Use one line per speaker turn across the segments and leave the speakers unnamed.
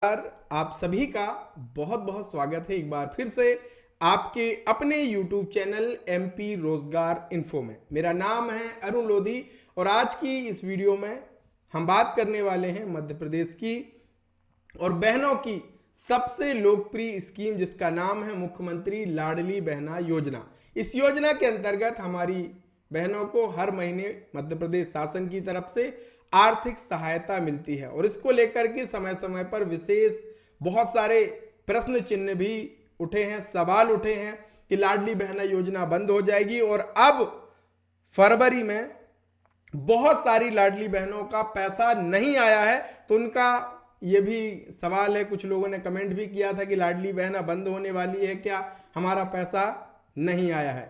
आप सभी का बहुत बहुत स्वागत है एक बार फिर से आपके अपने YouTube चैनल MP रोजगार इन्फो में। मेरा नाम है अरुण लोधी और आज की इस वीडियो में हम बात करने वाले हैं मध्य प्रदेश की और बहनों की सबसे लोकप्रिय स्कीम जिसका नाम है मुख्यमंत्री लाडली बहना योजना। इस योजना के अंतर्गत हमारी बहनों को हर महीने मध्य प्रदेश शासन की तरफ से आर्थिक सहायता मिलती है और इसको लेकर के समय समय पर विशेष बहुत सारे प्रश्न चिन्ह भी उठे हैं, सवाल उठे हैं कि लाडली बहना योजना बंद हो जाएगी और अब फरवरी में बहुत सारी लाडली बहनों का पैसा नहीं आया है। तो उनका ये भी सवाल है, कुछ लोगों ने कमेंट भी किया था कि लाडली बहना बंद होने वाली है क्या, हमारा पैसा नहीं आया है।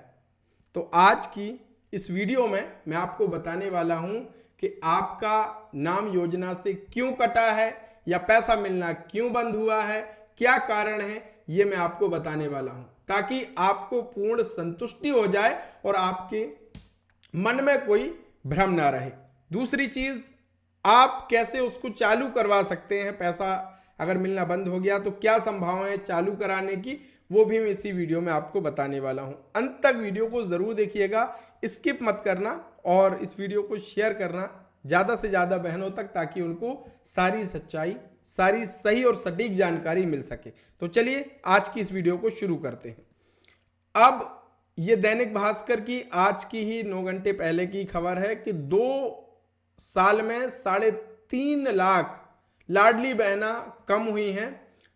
तो आज की इस वीडियो में मैं आपको बताने वाला हूं कि आपका नाम योजना से क्यों कटा है या पैसा मिलना क्यों बंद हुआ है, क्या कारण है, ये मैं आपको बताने वाला हूं ताकि आपको पूर्ण संतुष्टि हो जाए और आपके मन में कोई भ्रम ना रहे। दूसरी चीज, आप कैसे उसको चालू करवा सकते हैं, पैसा अगर मिलना बंद हो गया तो क्या संभावना है चालू कराने की, वो भी मैं इसी वीडियो में आपको बताने वाला हूं। अंत तक वीडियो को जरूर देखिएगा, स्किप मत करना और इस वीडियो को शेयर करना ज़्यादा से ज़्यादा बहनों तक ताकि उनको सारी सच्चाई, सारी सही और सटीक जानकारी मिल सके। तो चलिए आज की इस वीडियो को शुरू करते हैं। अब ये दैनिक भास्कर की आज की ही 9 घंटे पहले की खबर है कि 2 साल में 3.5 लाख लाडली बहना कम हुई हैं।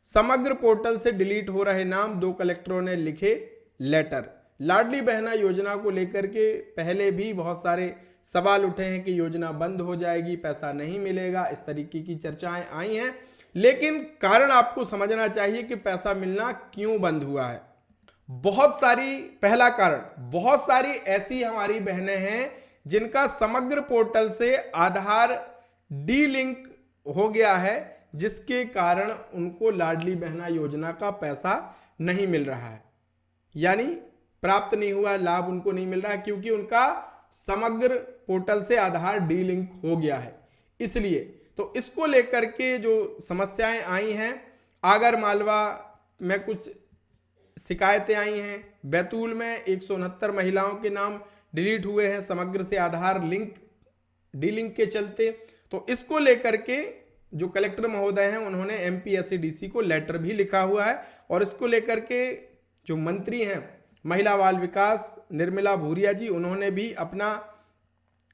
समग्र पोर्टल से डिलीट हो रहे नाम, 2 कलेक्टरों ने लिखे लेटर। लाडली बहना योजना को लेकर के पहले भी बहुत सारे सवाल उठे हैं कि योजना बंद हो जाएगी, पैसा नहीं मिलेगा, इस तरीके की चर्चाएं आई हैं। लेकिन कारण आपको समझना चाहिए कि पैसा मिलना क्यों बंद हुआ है। पहला कारण, बहुत सारी ऐसी हमारी बहनें हैं जिनका समग्र पोर्टल से आधार डी लिंक हो गया है, जिसके कारण उनको लाडली बहना योजना का पैसा नहीं मिल रहा है, यानी प्राप्त नहीं हुआ, लाभ उनको नहीं मिल रहा है क्योंकि उनका समग्र पोर्टल से आधार डी लिंक हो गया है। इसलिए तो इसको लेकर के जो समस्याएं आई हैं, आगर मालवा में कुछ शिकायतें आई हैं, बैतूल में 169 महिलाओं के नाम डिलीट हुए हैं समग्र से आधार लिंक डी लिंक के चलते। तो इसको लेकर के जो कलेक्टर महोदय हैं उन्होंने MPSCDC को लेटर भी लिखा हुआ है और इसको लेकर के जो मंत्री हैं महिला बाल विकास निर्मला भूरिया जी, उन्होंने भी अपना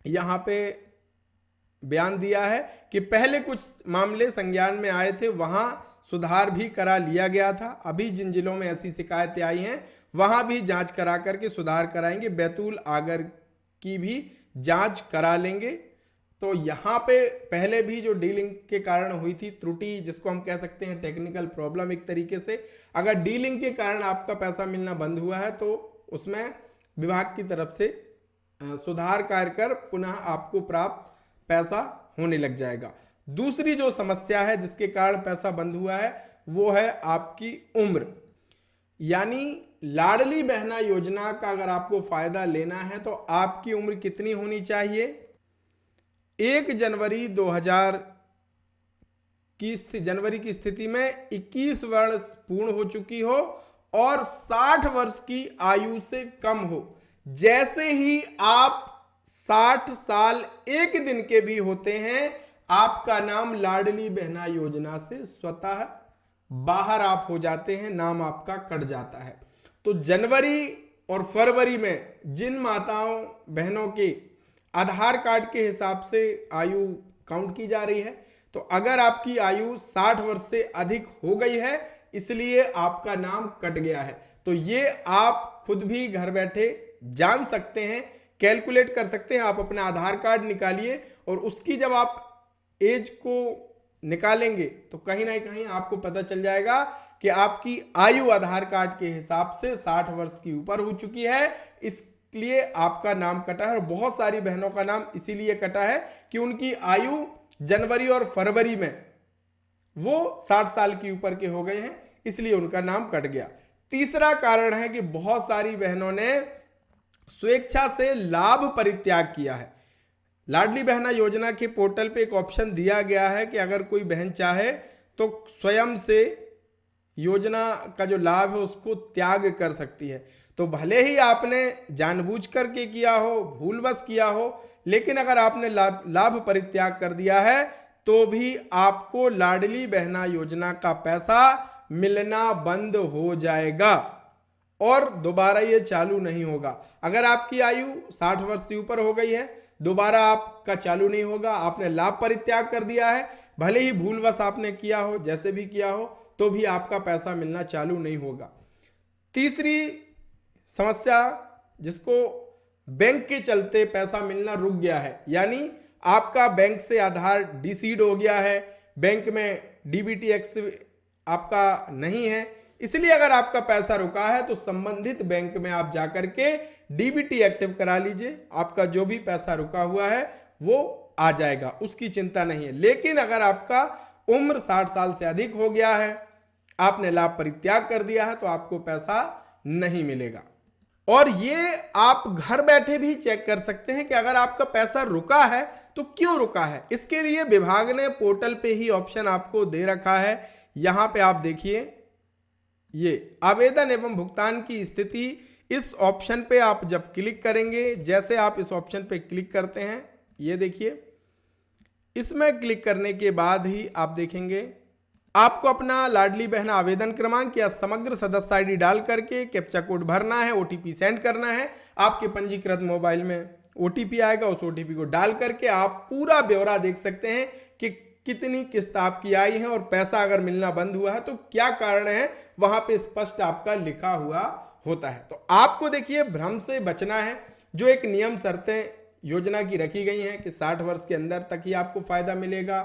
यहाँ पे बयान दिया है कि पहले कुछ मामले संज्ञान में आए थे, वहाँ सुधार भी करा लिया गया था। अभी जिन जिलों में ऐसी शिकायतें आई हैं वहाँ भी जांच करा करके सुधार कराएंगे, बैतूल आगर की भी जांच करा लेंगे। तो यहाँ पे पहले भी जो डी लिंक के कारण हुई थी त्रुटि, जिसको हम कह सकते हैं टेक्निकल प्रॉब्लम एक तरीके से, अगर डी लिंक के कारण आपका पैसा मिलना बंद हुआ है तो उसमें विभाग की तरफ से सुधार कार्य कर पुनः आपको प्राप्त पैसा होने लग जाएगा। दूसरी जो समस्या है जिसके कारण पैसा बंद हुआ है वो है आपकी उम्र, यानी लाडली बहना योजना का अगर आपको फायदा लेना है तो आपकी उम्र कितनी होनी चाहिए। 1 जनवरी 2000 जनवरी की स्थिति में 21 वर्ष पूर्ण हो चुकी हो और 60 वर्ष की आयु से कम हो। जैसे ही आप 60 साल 1 दिन के भी होते हैं, आपका नाम लाडली बहना योजना से स्वतः बाहर आप हो जाते हैं, नाम आपका कट जाता है। तो जनवरी और फरवरी में जिन माताओं बहनों के आधार कार्ड के हिसाब से आयु काउंट की जा रही है, तो अगर आपकी आयु 60 वर्ष से अधिक हो गई है इसलिए आपका नाम कट गया है, तो ये आप खुद भी घर बैठे जान सकते हैं, कैलकुलेट कर सकते हैं। आप अपना आधार कार्ड निकालिए और उसकी जब आप एज को निकालेंगे तो कहीं ना कहीं आपको पता चल जाएगा कि आपकी आयु आधार कार्ड के हिसाब से 60 वर्ष की ऊपर हो चुकी है, इसलिए आपका नाम कटा है। और बहुत सारी बहनों का नाम इसीलिए कटा है कि उनकी आयु जनवरी और फरवरी में वो 60 साल की ऊपर के हो गए हैं, इसलिए उनका नाम कट गया। तीसरा कारण है कि बहुत सारी बहनों ने स्वेच्छा से लाभ परित्याग किया है। लाडली बहना योजना के पोर्टल पे एक ऑप्शन दिया गया है कि अगर कोई बहन चाहे तो स्वयं से योजना का जो लाभ है उसको त्याग कर सकती है। तो भले ही आपने जानबूझ करके किया हो, भूलवश किया हो, लेकिन अगर आपने लाभ परित्याग कर दिया है तो भी आपको लाडली बहना योजना का पैसा मिलना बंद हो जाएगा और दोबारा ये चालू नहीं होगा। अगर आपकी आयु 60 वर्ष से ऊपर हो गई है, दोबारा आपका चालू नहीं होगा। आपने लाभ परित्याग कर दिया है, भले ही भूलवश आपने किया हो, जैसे भी किया हो, तो भी आपका पैसा मिलना चालू नहीं होगा। तीसरी समस्या, जिसको बैंक के चलते पैसा मिलना रुक गया है, यानी आपका बैंक से आधार डिसीड हो गया है, बैंक में डीबीटी एक्टिव आपका नहीं है, इसलिए अगर आपका पैसा रुका है तो संबंधित बैंक में आप जाकर के डीबीटी एक्टिव करा लीजिए। आपका जो भी पैसा रुका हुआ है वो आ जाएगा, उसकी चिंता नहीं है। लेकिन अगर आपका उम्र 60 साल से अधिक हो गया है, आपने लाभ परित्याग कर दिया है, तो आपको पैसा नहीं मिलेगा। और ये आप घर बैठे भी चेक कर सकते हैं कि अगर आपका पैसा रुका है तो क्यों रुका है। इसके लिए विभाग ने पोर्टल पे ही ऑप्शन आपको दे रखा है। यहां पे आप देखिए, ये आवेदन एवं भुगतान की स्थिति, इस ऑप्शन पे आप जब क्लिक करेंगे, जैसे आप इस ऑप्शन पे क्लिक करते हैं, ये देखिए, इसमें क्लिक करने के बाद ही आप देखेंगे आपको अपना लाडली बहना आवेदन क्रमांक या समग्र सदस्य आईडी डाल करके कैप्चा कोड भरना है, ओटीपी सेंड करना है। आपके पंजीकृत मोबाइल में ओटीपी आएगा, उस ओटीपी को डाल करके आप पूरा ब्यौरा देख सकते हैं कि कितनी किस्त आपकी आई है और पैसा अगर मिलना बंद हुआ है तो क्या कारण है, वहां पे स्पष्ट आपका लिखा हुआ होता है। तो आपको देखिए भ्रम से बचना है। जो एक नियम शर्तें योजना की रखी गई हैं कि 60 वर्ष के अंदर तक ही आपको फायदा मिलेगा,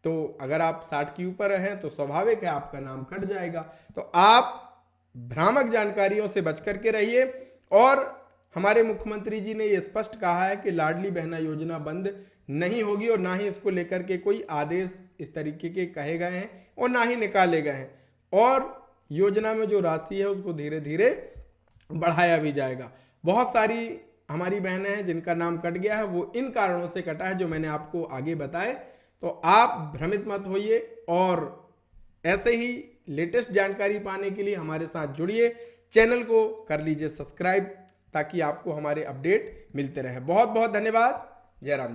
तो अगर आप 60 के ऊपर हैं तो स्वाभाविक है आपका नाम कट जाएगा। तो आप भ्रामक जानकारियों से बच करके रहिए। और हमारे मुख्यमंत्री जी ने यह स्पष्ट कहा है कि लाडली बहना योजना बंद नहीं होगी और ना ही इसको लेकर के कोई आदेश इस तरीके के कहे गए हैं और ना ही निकाले गए हैं। और योजना में जो राशि है उसको धीरे धीरे बढ़ाया भी जाएगा। बहुत सारी हमारी बहनें हैं जिनका नाम कट गया है, वो इन कारणों से कटा है जो मैंने आपको आगे बताए। तो आप भ्रमित मत होइए और ऐसे ही लेटेस्ट जानकारी पाने के लिए हमारे साथ जुड़िए। चैनल को कर लीजिए सब्सक्राइब ताकि आपको हमारे अपडेट मिलते रहे। बहुत बहुत धन्यवाद। जय राम जी।